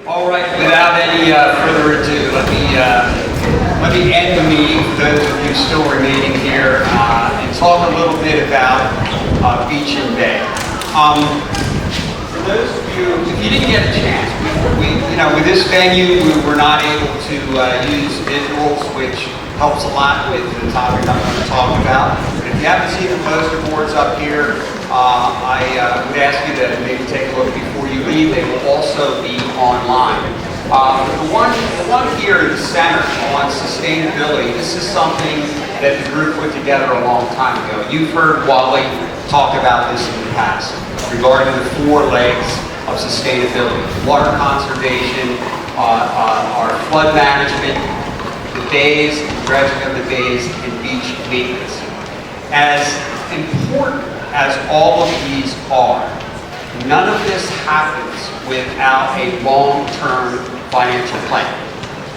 All right, without any further ado, let me end the meeting for those of you still remaining here and talk a little bit about beach and bay. For those of you, if you didn't get a chance, with this venue, we were not able to use visuals, which helps a lot with the topic I'm going to talk about. But if you haven't seen the poster boards up here, I would ask you to maybe take a look before you leave. They will also be online. The one here in the center on sustainability, this is something that the group put together a long time ago. You've heard Wally talk about this in the past regarding the 4 legs of sustainability: water conservation, our flood management, the bays, dredging of the bays, and beach maintenance. As important as all of these are, none of this happens without a long-term financial plan.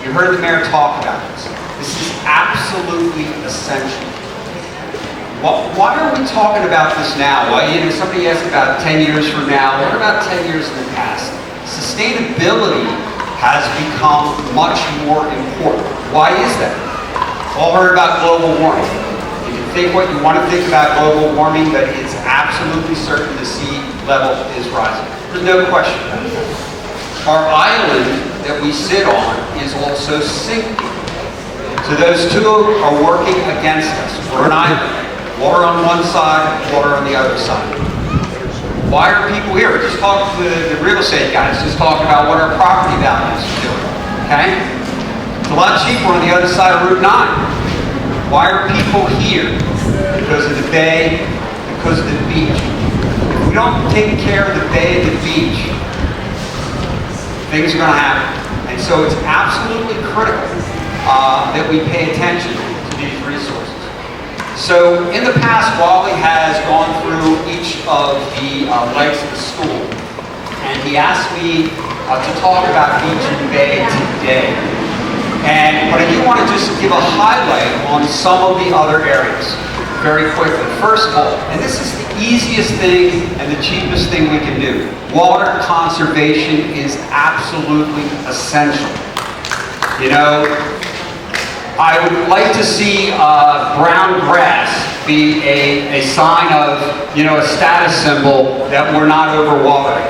You heard the mayor talk about this. This is absolutely essential. Why are we talking about this now? Somebody asked about 10 years from now. What about 10 years in the past? Sustainability has become much more important. Why is that? All heard about global warming. You can think what you want to think about global warming, but it's absolutely certain the sea level is rising. There's no question about it. Our island that we sit on is also sinking. So those two are working against us. We're an island. Water on one side, water on the other side. Why are people here? Just talk to the real estate guys. Just talk about what our property values are doing. Okay? It's a lot cheaper on the other side of Route 9. Why are people here? Because of the bay, because of the beach. If we don't take care of the bay and the beach, things are going to happen. And so it's absolutely critical that we pay attention to these resources. So in the past, Wally has gone through each of the legs of the school, and he asked me to talk about beach and bay today. But I do want to just give a highlight on some of the other areas very quickly. First of all, and this is the easiest thing and the cheapest thing we can do, water conservation is absolutely essential. I would like to see brown grass be a sign of, a status symbol that we're not overwatering.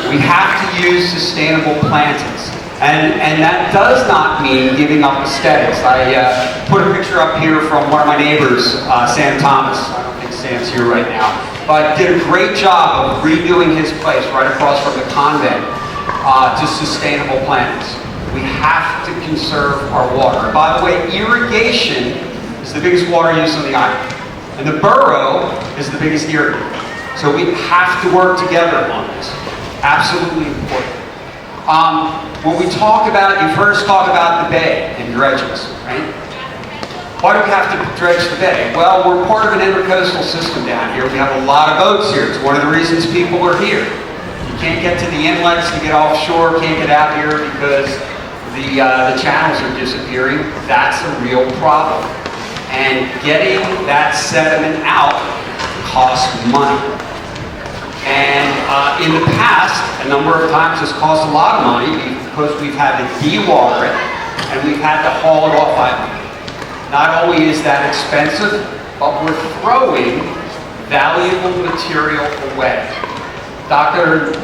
We have to use sustainable plantings. And that does not mean giving up aesthetics. I put a picture up here from one of my neighbors, Sam Thomas. I don't think Sam's here right now. But did a great job of redoing his place right across from the convent to sustainable plantings. We have to conserve our water. By the way, irrigation is the biggest water use on the island. And the borough is the biggest irrigator. So we have to work together on this. Absolutely important. When we talk about, you've heard us talk about the bay and dredges, right? Why do we have to dredge the bay? Well, we're part of an intercoastal system down here. We have a lot of boats here. It's one of the reasons people are here. You can't get to the inlets to get offshore, can't get out here because the channels are disappearing. That's a real problem. And getting that sediment out costs money. And in the past, a number of times it's cost a lot of money because we've had to de-water it and we've had to haul it off island. Not only is that expensive, but we're throwing valuable material away. Dr.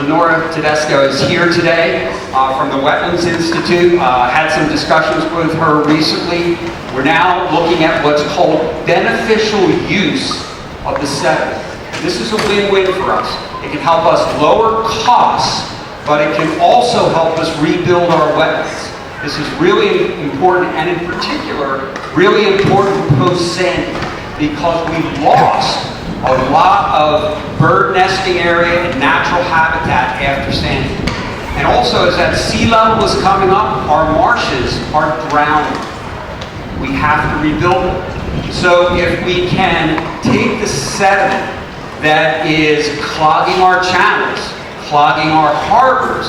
Lenora Tedesco is here today from the Wetlands Institute. Had some discussions with her recently. We're now looking at what's called beneficial use of the sediment. This is a win-win for us. It can help us lower costs, but it can also help us rebuild our wetlands. This is really important, and in particular, really important post-Sandy, because we lost a lot of bird nesting area and natural habitat after Sandy. And also, as that sea level is coming up, our marshes are drowning. We have to rebuild them. So if we can take the sediment that is clogging our channels, clogging our harbors,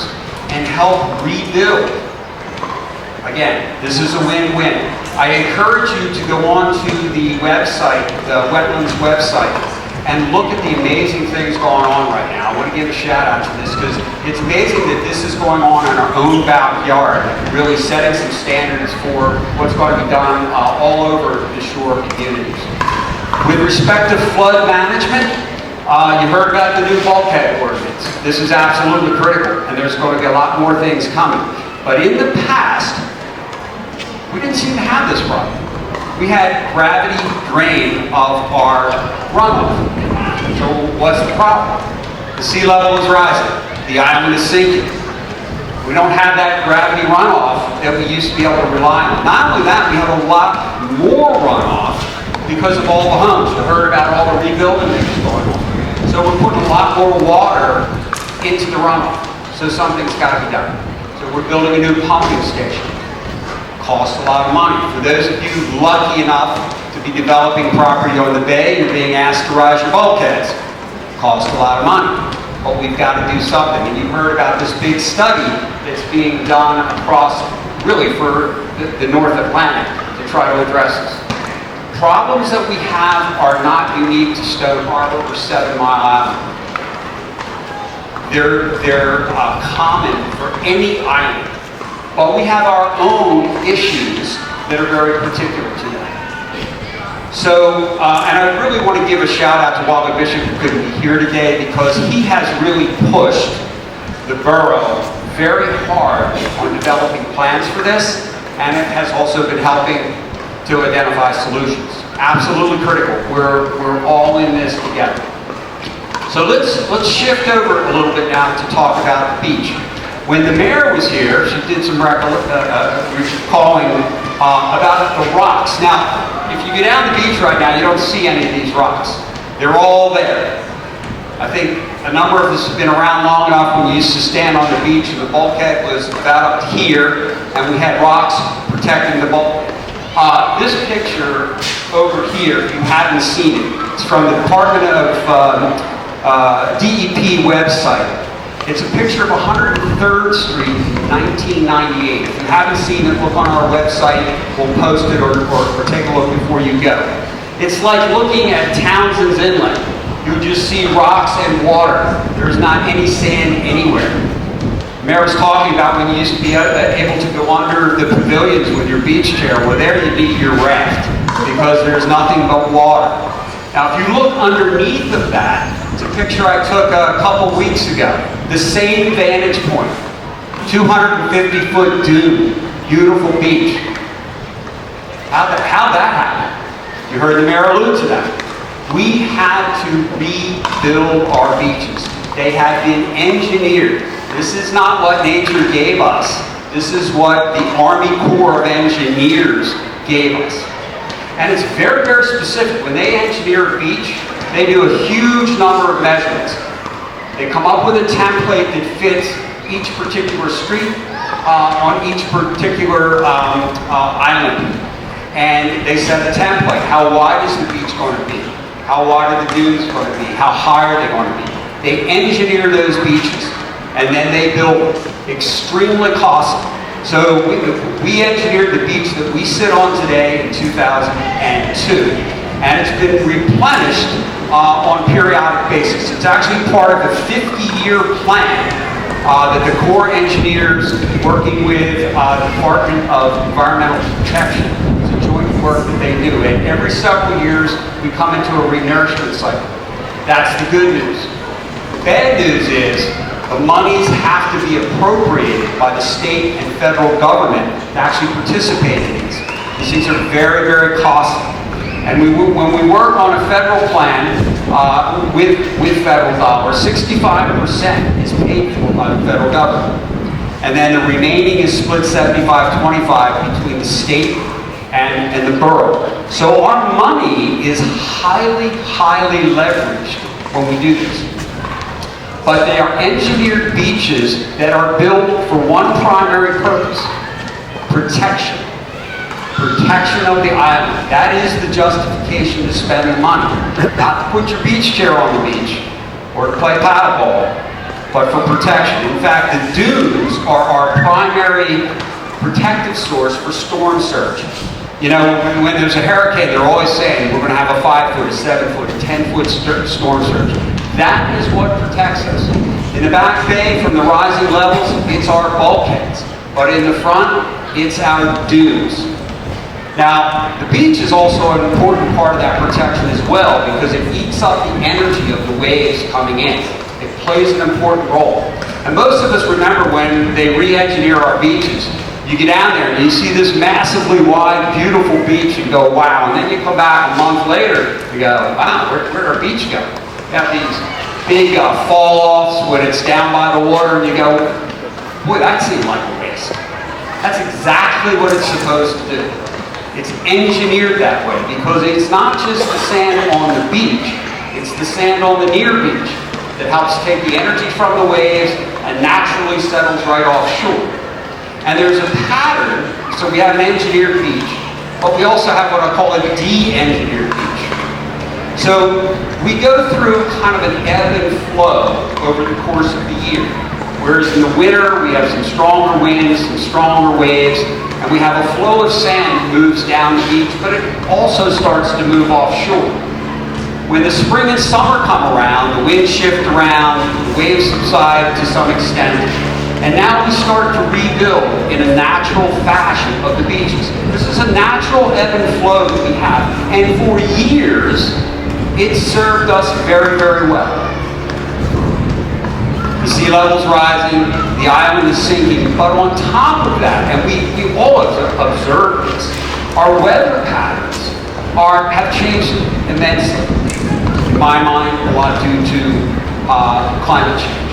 and help rebuild. Again, this is a win-win. I encourage you to go on to the website, the Wetlands website, and look at the amazing things going on right now. I want to give a shout out to this because it's amazing that this is going on in our own backyard, really setting some standards for what's going to be done all over the shore communities. With respect to flood management, you heard about the new bulkhead ordinance. This is absolutely critical, and there's going to be a lot more things coming. But in the past, we didn't seem to have this problem. We had gravity drain of our runoff. So what's the problem? The sea level is rising. The island is sinking. We don't have that gravity runoff that we used to be able to rely on. Not only that, we have a lot more runoff because of all the homes. You heard about all the rebuilding that's going on. So we're putting a lot more water into the runoff. So something's got to be done. So we're building a new pumping station. Costs a lot of money. For those of you lucky enough to be developing property on the bay, you're being asked to rise your bulkheads. Costs a lot of money. But we've got to do something. And you heard about this big study that's being done across, really for the North Atlantic to try to address this. Problems that we have are not unique to Stone Harbor or 7 Mile Island. They're common for any island. But we have our own issues that are very particular to them. So, and I really want to give a shout out to Wally Bishop, who couldn't be here today, because he has really pushed the borough very hard on developing plans for this, and it has also been helping to identify solutions. Absolutely critical. We're all in this together. So let's shift over a little bit now to talk about the beach. When the mayor was here, she did some recalling about the rocks. Now, if you go down the beach right now, you don't see any of these rocks. They're all there. I think a number of us have been around long enough when we used to stand on the beach and the bulkhead was about up here, and we had rocks protecting the bulkhead. This picture over here, if you haven't seen it, it's from the Department of DEP website. It's a picture of 103rd Street, 1998. If you haven't seen it, look on our website. We'll post it or take a look before you go. It's like looking at Townsend's Inlet. You just see rocks and water. There's not any sand anywhere. Mayor was talking about when you used to be able to go under the pavilions with your beach chair. Well, there you need your raft because there's nothing but water. Now, if you look underneath of that, it's a picture I took a couple weeks ago. The same vantage point, 250-foot dune, beautiful beach. How'd that happen? You heard the mayor allude to that. We had to rebuild our beaches. They had been engineered. This is not what nature gave us. This is what the Army Corps of Engineers gave us. And it's very, very specific. When they engineer a beach, they do a huge number of measurements. They come up with a template that fits each particular street on each particular island. And they set a template. How wide is the beach going to be? How wide are the dunes going to be? How high are they going to be? They engineer those beaches, and then they build extremely costly. So we engineered the beach that we sit on today in 2002, and it's been replenished on periodic basis. It's actually part of a 50-year plan that the Corps engineers, working with the Department of Environmental Protection, it's a joint work that they do. And every several years, we come into a renourishment cycle. That's the good news. The bad news is the monies have to be appropriated by the state and federal government to actually participate in these. These things are very, very costly. And when we work on a federal plan with federal dollars, 65% is paid for by the federal government. And then the remaining is split 75-25 between the state and the borough. So our money is highly, highly leveraged when we do this. But they are engineered beaches that are built for one primary purpose: protection. Protection of the island. That is the justification to spend the money. Not to put your beach chair on the beach or to play paddleball, but for protection. In fact, the dunes are our primary protective source for storm surge. You know, when there's a hurricane, they're always saying we're going to have a 5-foot, a 7-foot, a 10-foot storm surge. That is what protects us. In the back bay, from the rising levels, it's our bulkheads. But in the front, it's our dunes. Now, the beach is also an important part of that protection as well because it eats up the energy of the waves coming in. It plays an important role. And most of us remember when they re-engineer our beaches. You get down there and you see this massively wide, beautiful beach and go, wow. And then you come back a month later and go, wow, where'd our beach go? You have these big fall-offs when it's down by the water and you go, boy, that seemed like a waste. That's exactly what it's supposed to do. It's engineered that way because it's not just the sand on the beach, it's the sand on the near beach that helps take the energy from the waves and naturally settles right offshore. And there's a pattern, so we have an engineered beach, but we also have what I call a de-engineered beach. So we go through kind of an ebb and flow over the course of the year. Whereas in the winter, we have some stronger winds, some stronger waves, and we have a flow of sand that moves down the beach, but it also starts to move offshore. When the spring and summer come around, the winds shift around, the waves subside to some extent, and now we start to rebuild in a natural fashion of the beaches. This is a natural ebb and flow that we have, and for years, it's served us very, very well. The sea level's rising, the island is sinking, but on top of that, and we all observe this, our weather patterns have changed immensely. In my mind, a lot due to climate change.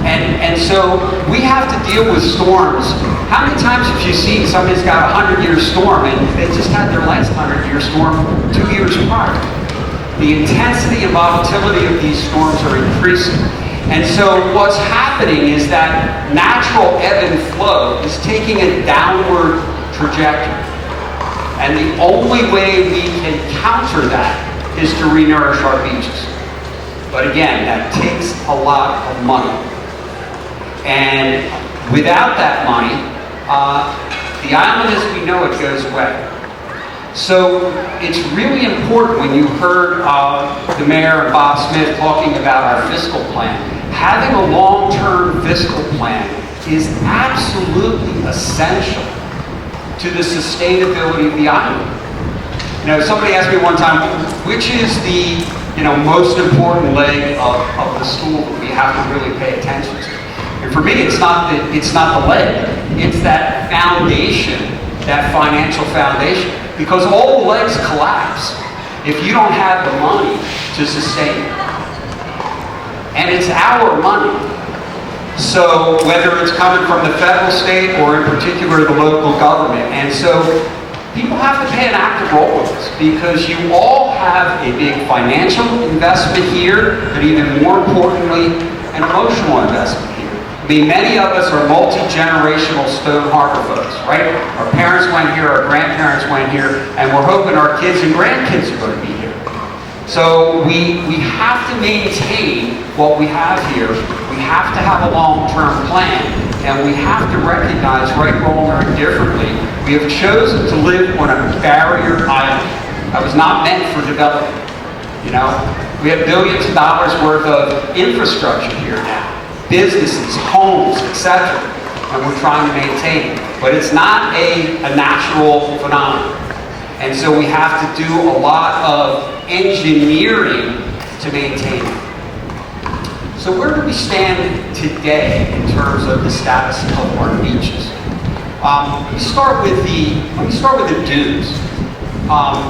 And so we have to deal with storms. How many times have you seen somebody's got a 100-year storm and they just had their last 100-year storm 2 years prior? The intensity and volatility of these storms are increasing. And so what's happening is that natural ebb and flow is taking a downward trajectory. And the only way we can counter that is to renourish our beaches. But again, that takes a lot of money. And without that money, the island as we know it goes away. So it's really important when you heard the mayor and Bob Smith talking about our fiscal plan. Having a long-term fiscal plan is absolutely essential to the sustainability of the island. You know, somebody asked me one time, which is the most important leg of the stool that we have to really pay attention to? And for me, it's not the leg. It's that foundation, that financial foundation. Because all the legs collapse if you don't have the money to sustain it. And it's our money. So whether it's coming from the federal, state, or in particular the local government. And so people have to play an active role with this because you all have a big financial investment here, but even more importantly, an emotional investment here. I mean, many of us are multi-generational Stone Harbor folks, right? Our parents went here, our grandparents went here, and we're hoping our kids and grandkids are going to be here. So we have to maintain what we have here. We have to have a long-term plan, and we have to recognize right, wrong, or indifferently, we have chosen to live on a barrier island that was not meant for development. You know, we have billions of dollars worth of infrastructure here now. Businesses, homes, etc. And we're trying to maintain it. But it's not a natural phenomenon. And so we have to do a lot of engineering to maintain it. So where do we stand today in terms of the status of our beaches? Let me start with the dunes.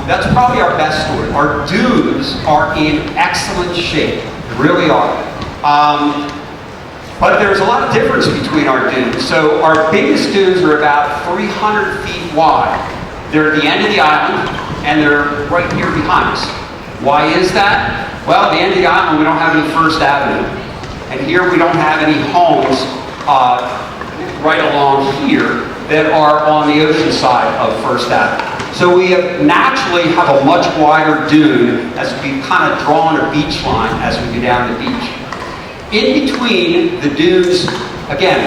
That's probably our best story. Our dunes are in excellent shape. They really are. But there's a lot of difference between our dunes. So our biggest dunes are about 300 feet wide. They're at the end of the island, and they're right here behind us. Why is that? Well, at the end of the island, we don't have any First Avenue. And here we don't have any homes right along here that are on the ocean side of First Avenue. So we naturally have a much wider dune as we've kind of drawn a beach line as we go down the beach. In between the dunes, again,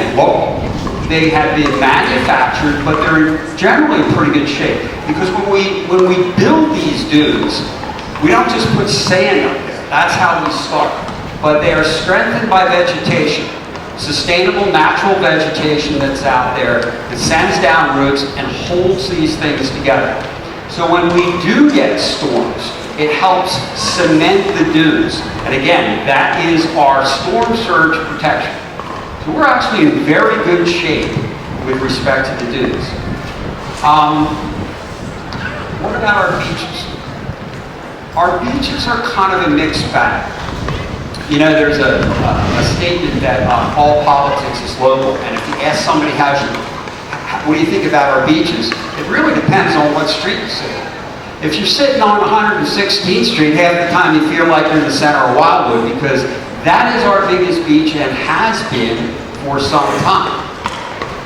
they have been manufactured, but they're generally in pretty good shape. Because when we build these dunes, we don't just put sand up there. That's how we start. But they are strengthened by vegetation. Sustainable natural vegetation that's out there that sends down roots and holds these things together. So when we do get storms, it helps cement the dunes. And again, that is our storm surge protection. So we're actually in very good shape with respect to the dunes. What about our beaches? Our beaches are kind of a mixed bag. You know, there's a statement that all politics is local, and if you ask somebody what do you think about our beaches, it really depends on what street you sit on. If you're sitting on 116th Street, half the time you feel like you're in the center of Wildwood, because that is our biggest beach and has been for some time.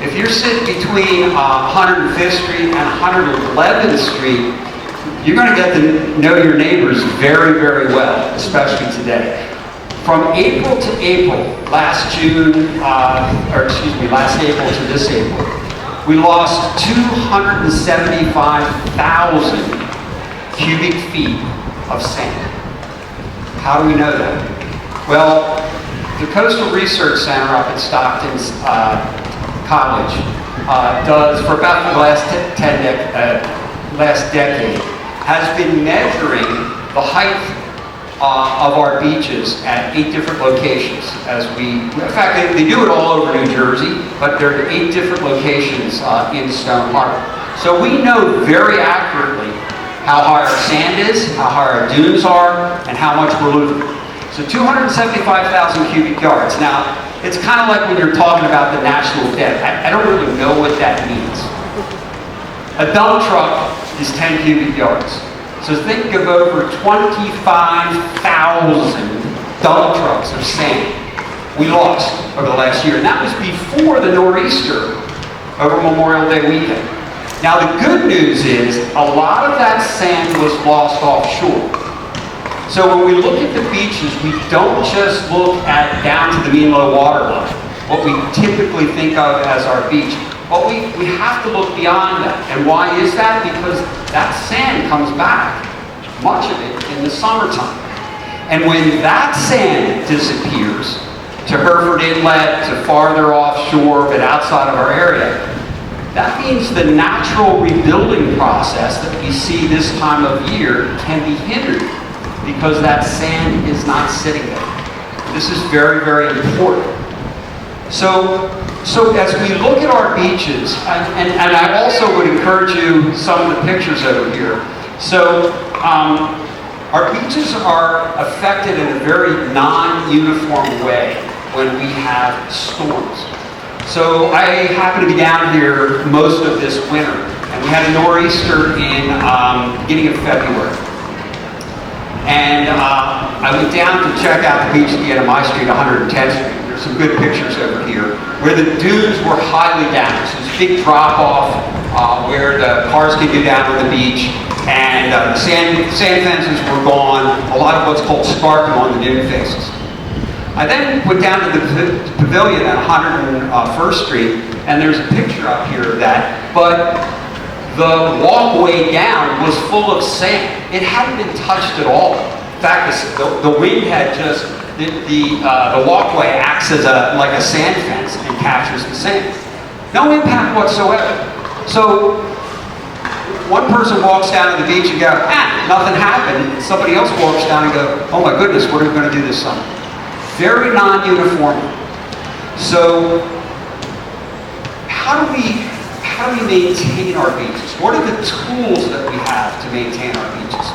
If you're sitting between 105th Street and 111th Street, you're going to get to know your neighbors very, very well, especially today. From April to April, last April to this April, we lost 275,000 cubic feet of sand. How do we know that? Well, the Coastal Research Center up at Stockton's College does, for about the last decade, has been measuring the height of our beaches at 8 different locations. In fact, they do it all over New Jersey, but there are 8 different locations in Stone Harbor. So we know very accurately how high our sand is, how high our dunes are, and how much we're losing. So 275,000 cubic yards. Now, it's kind of like when you're talking about the national debt. I don't really know what that means. A dump truck is 10 cubic yards. So think of over 25,000 dump trucks of sand we lost over the last year. And that was before the nor'easter over Memorial Day weekend. Now the good news is a lot of that sand was lost offshore. So when we look at the beaches, we don't just look at down to the mean low water line, what we typically think of as our beach. But we have to look beyond that. And why is that? Because that sand comes back, much of it, in the summertime. And when that sand disappears to Hereford Inlet, to farther offshore, but outside of our area, that means the natural rebuilding process that we see this time of year can be hindered because that sand is not sitting there. This is very, very important. So as we look at our beaches, and I also would encourage you some of the pictures over here. So our beaches are affected in a very non-uniform way when we have storms. So I happen to be down here most of this winter, and we had a nor'easter in beginning of February. And I went down to check out the beach at the end of my street, 110th Street. There's some good pictures over here where the dunes were highly damaged. There's a big drop-off where the cars could get down to the beach, and the sand fences were gone. A lot of what's called sparkling on the dune faces. I then went down to the pavilion at 101st Street, and there's a picture up here of that, but the walkway down was full of sand. It hadn't been touched at all. In fact, the wind had just, the walkway acts as like a sand fence and captures the sand. No impact whatsoever. So one person walks down to the beach and goes, nothing happened. Somebody else walks down and goes, oh my goodness, what are we going to do this summer? Very non-uniform. So how do we maintain our beaches? What are the tools that we have to maintain our beaches?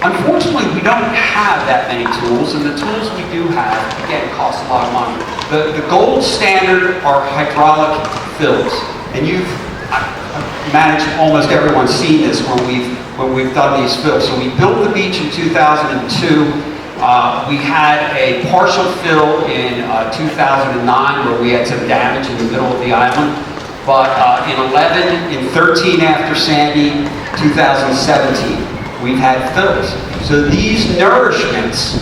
Unfortunately, we don't have that many tools, and the tools we do have, again, cost a lot of money. The gold standard are hydraulic fills, and I've managed almost everyone's seen this when we've done these fills. So we built the beach in 2002. We had a partial fill in 2009 where we had some damage in the middle of the island. But in 11, in 13 after Sandy, 2017, we've had fills. So these nourishments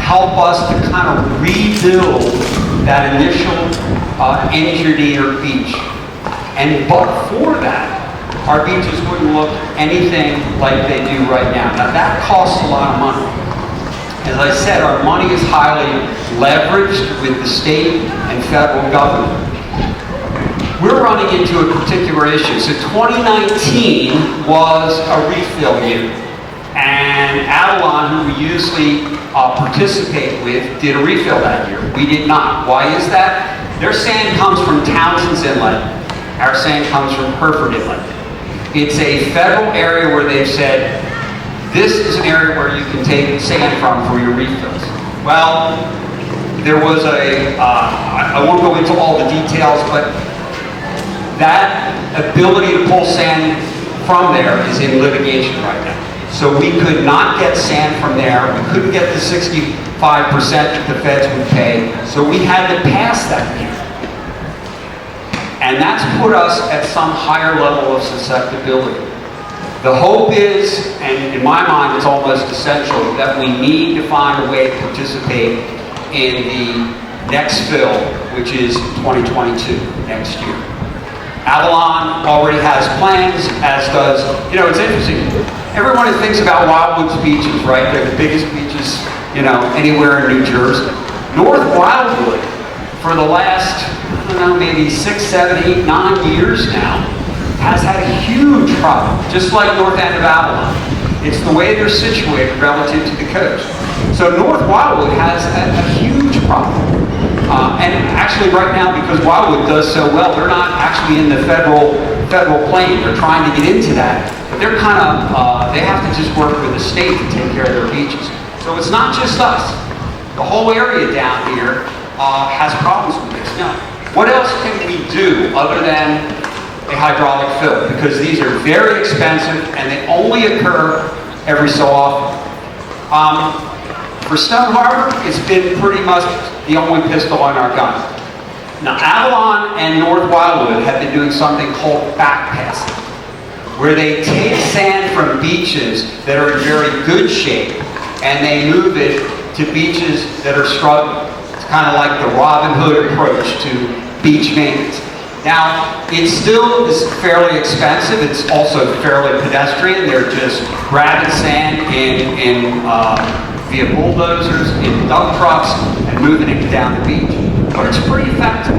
help us to kind of rebuild that initial engineered beach. And but for that, our beaches wouldn't look anything like they do right now. Now that costs a lot of money. As I said, our money is highly leveraged with the state and federal government. We're running into a particular issue. So 2019 was a refill year. And Avalon, who we usually participate with, did a refill that year. We did not. Why is that? Their sand comes from Townsend's Inlet. Our sand comes from Hereford Inlet. It's a federal area where they've said, this is an area where you can take sand from for your refills. Well, there was I won't go into all the details, but that ability to pull sand from there is in litigation right now. So we could not get sand from there. We couldn't get the 65% that the feds would pay. So we had to pass that here. And that's put us at some higher level of susceptibility. The hope is, and in my mind it's almost essential, that we need to find a way to participate in the next fill, which is 2022, next year. Avalon already has plans, as does, it's interesting. Everyone who thinks about Wildwood's beaches, right? They're the biggest beaches, anywhere in New Jersey. North Wildwood, for the last, maybe 6, 7, 8, 9 years now, has had a huge problem, just like North End of Avalon. It's the way they're situated relative to the coast. So North Wildwood has a huge problem. And actually right now, because Wildwood does so well, they're not actually in the federal plane. They're trying to get into that. But they're they have to just work with the state to take care of their beaches. So it's not just us. The whole area down here has problems with this. Now, what else can we do other than a hydraulic fill? Because these are very expensive and they only occur every so often. For Stone Harbor, it's been pretty much the only pistol on our gun. Now, Avalon and North Wildwood have been doing something called backpassing, where they take sand from beaches that are in very good shape and they move it to beaches that are struggling. It's kind of like the Robin Hood approach to beach maintenance. Now, it still is fairly expensive. It's also fairly pedestrian. They're just grabbing sand via bulldozers, in dump trucks, and moving it down the beach. But it's pretty effective.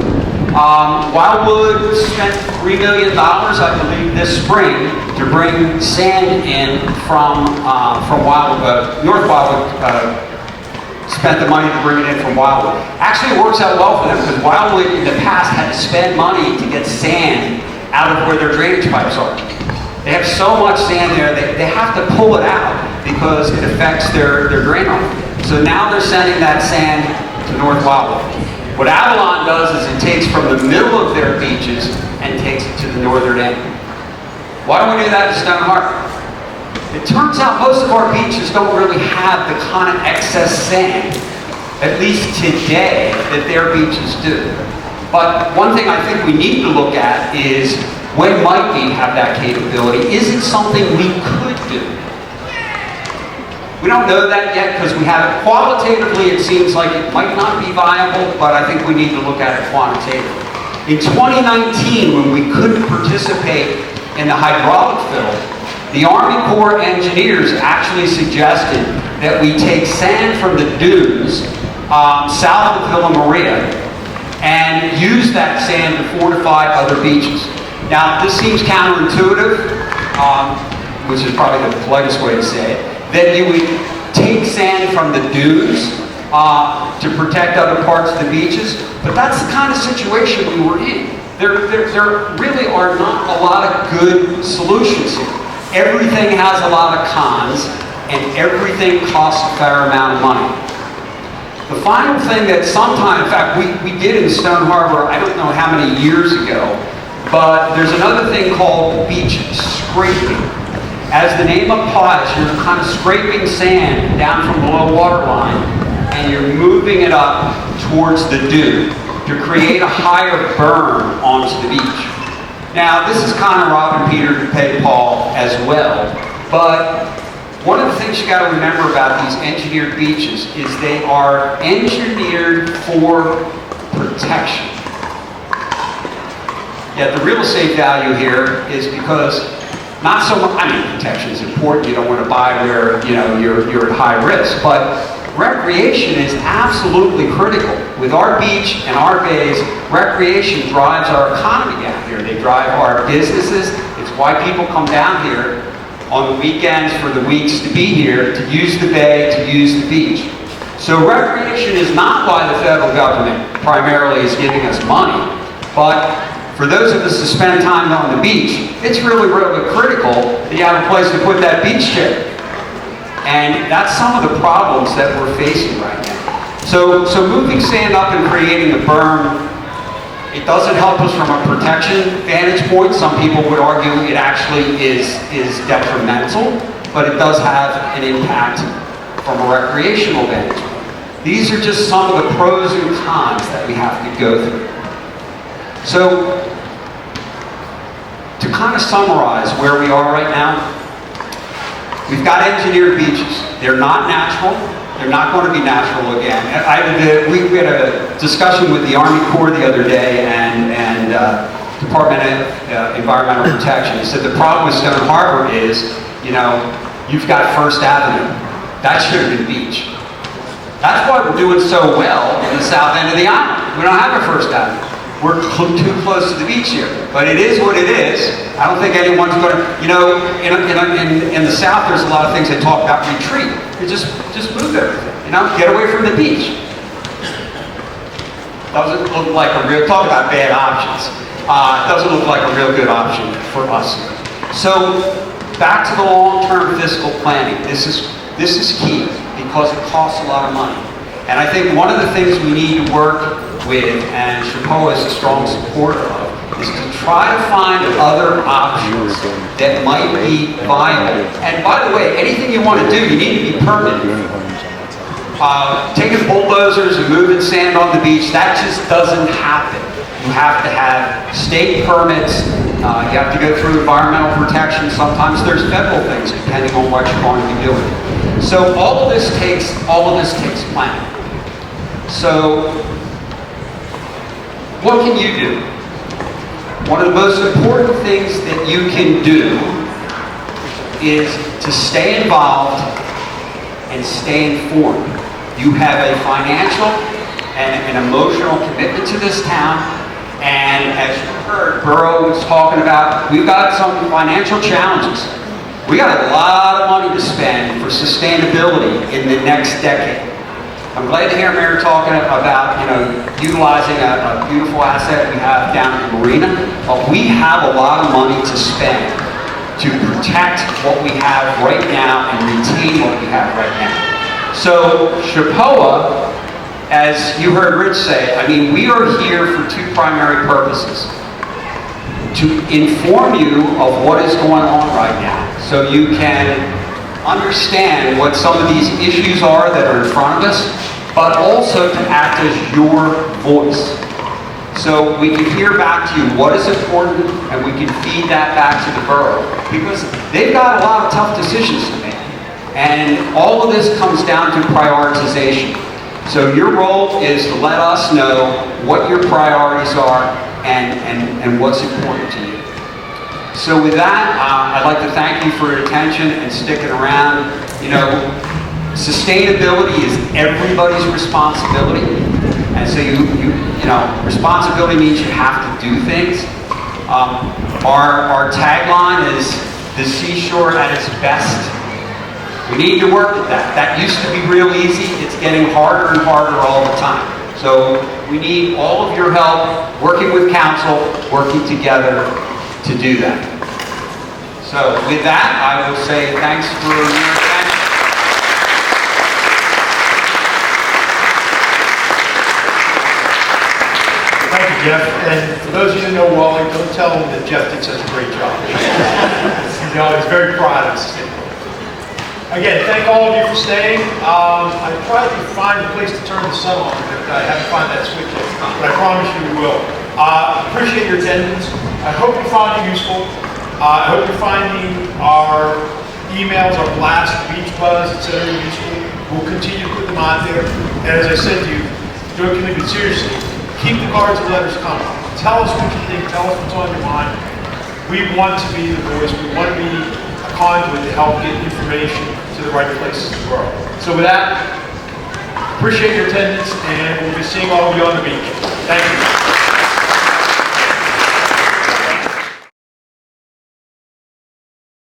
Wildwood spent $3 million, I believe, this spring to bring sand in from Wildwood. North Wildwood spent the money to bring it in from Wildwood. Actually, it works out well for them because Wildwood in the past had to spend money to get sand out of where their drainage pipes are. They have so much sand there, they have to pull it out because it affects their drain off. So now they're sending that sand to North Wildwood. What Avalon does is it takes from the middle of their beaches and takes it to the northern end. Why don't we do that in Stone Harbor? It turns out most of our beaches don't really have the kind of excess sand, at least today, that their beaches do. But one thing I think we need to look at is, when might we have that capability? Is it something we could do? We don't know that yet because we have it qualitatively. It seems like it might not be viable, but I think we need to look at it quantitatively. In 2019, when we couldn't participate in the hydraulic fill, the Army Corps engineers actually suggested that we take sand from the dunes south of Villa Maria and use that sand to fortify other beaches. Now, this seems counterintuitive, which is probably the politest way to say it, that you would take sand from the dunes to protect other parts of the beaches, but that's the kind of situation we were in. There really are not a lot of good solutions here. Everything has a lot of cons, and everything costs a fair amount of money. The final thing that sometime, in fact, we did in Stone Harbor, I don't know how many years ago, but there's another thing called beach scraping. As the name implies, you're kind of scraping sand down from below water line, and you're moving it up towards the dune to create a higher burn onto the beach. Now, this is kind of robbing Peter to pay Paul as well, but one of the things you got to remember about these engineered beaches is they are engineered for protection. Yet the real estate value here is because not so much, I mean, protection is important. You don't want to buy where, you know, you're at high risk, but recreation is absolutely critical. With our beach and our bays, recreation drives our economy down here. They drive our businesses. It's why people come down here on the weekends for the weeks to be here, to use the bay, to use the beach. So recreation is not why the federal government primarily is giving us money, but for those of us to spend time on the beach, it's really, really critical that you have a place to put that beach chair. And that's some of the problems that we're facing right now. So moving sand up and creating a berm, it doesn't help us from a protection vantage point. Some people would argue it actually is detrimental, but it does have an impact from a recreational vantage point. These are just some of the pros and cons that we have to go through. So, to kind of summarize where we are right now, we've got engineered beaches. They're not natural. They're not going to be natural again. We had a discussion with the Army Corps the other day and Department of Environmental Protection. They said the problem with Stone Harbor is, you know, you've got First Avenue. That should have been beach. That's why we're doing so well in the south end of the island. We don't have a First Avenue. We're too close to the beach here. But it is what it is. I don't think anyone's going to, you know, in the south there's a lot of things they talk about retreat. You just move everything, you know, get away from the beach. Doesn't look like a real, talk about bad options. Doesn't look like a real good option for us here. So back to the long-term fiscal planning. This is key because it costs a lot of money. And I think one of the things we need to work with, and SHPOA is a strong supporter of, is to try to find other options that might be viable. And by the way, anything you want to do, you need to be permitted. Taking bulldozers and moving sand on the beach, that just doesn't happen. You have to have state permits. You have to go through environmental protection. Sometimes there's federal things, depending on what you're going to be doing. So all of this takes planning. So what can you do? One of the most important things that you can do is to stay involved and stay informed. You have a financial and an emotional commitment to this town, and as you heard, Borough was talking about, we've got some financial challenges. We got a lot of money to spend for sustainability in the next decade. I'm glad to hear Mayor talking about, you know, utilizing a beautiful asset we have down in Marina, but we have a lot of money to spend to protect what we have right now and retain what we have right now. So SHPOA, as you heard Rich say, I mean, we are here for two primary purposes. To inform you of what is going on right now, so you can understand what some of these issues are that are in front of us, but also to act as your voice. So we can hear back to you what is important, and we can feed that back to the borough, because they've got a lot of tough decisions to make. And all of this comes down to prioritization. So your role is to let us know what your priorities are and what's important to you. So with that, I'd like to thank you for your attention and sticking around. You know, sustainability is everybody's responsibility. And so you know, responsibility means you have to do things. Our tagline is the seashore at its best. We need to work at that. That used to be real easy. It's getting harder and harder all the time. So we need all of your help, working with council, working together to do that. So with that, I will say thanks for your attention. Thank you, Jeff. And for those of you who know Wally, don't tell him that Jeff did such a great job. You know, he's very proud of us. Again, thank all of you for staying. I tried to find a place to turn the sun on, but I haven't found that switch yet. But I promise you we will. Appreciate your attendance. I hope you found it useful. I hope you're finding our emails, our blast, beach buzz, etc. useful. We'll continue to put them out there. And as I said to you, jokingly but seriously, keep the cards and letters coming. Tell us what you think. Tell us what's on your mind. We want to be the voice. We want to be a conduit to help get information to the right places in the world. So with that, appreciate your attendance, and we'll be seeing all of you on the beach. Thank you.